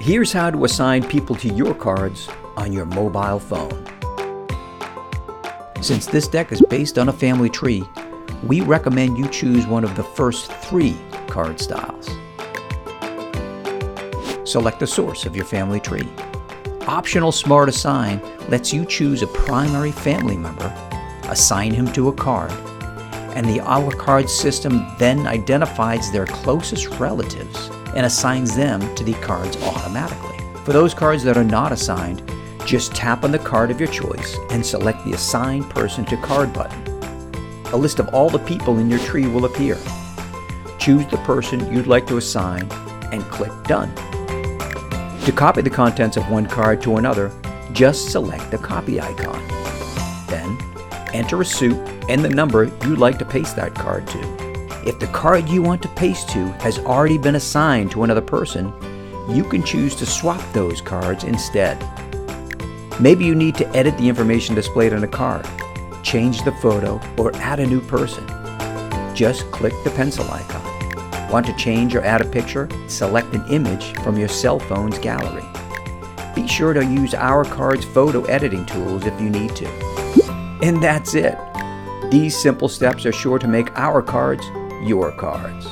Here's how to assign people to your cards on your mobile phone. Since this deck is based on a family tree, we recommend you choose one of the first 3 card styles. Select the source of your family tree. Optional Smart Assign lets you choose a primary family member, assign him to a card, and the OurCards system then identifies their closest relatives and assigns them to the cards automatically. For those cards that are not assigned, just tap on the card of your choice and select the Assign Person to Card button. A list of all the people in your tree will appear. Choose the person you'd like to assign and click Done. To copy the contents of one card to another, just select the copy icon. Then, enter a suit and the number you'd like to paste that card to. If the card you want to paste to has already been assigned to another person, you can choose to swap those cards instead. Maybe you need to edit the information displayed on a card, change the photo, or add a new person. Just click the pencil icon. Want to change or add a picture? Select an image from your cell phone's gallery. Be sure to use OurCards photo editing tools if you need to. And that's it. These simple steps are sure to make OurCards your cards.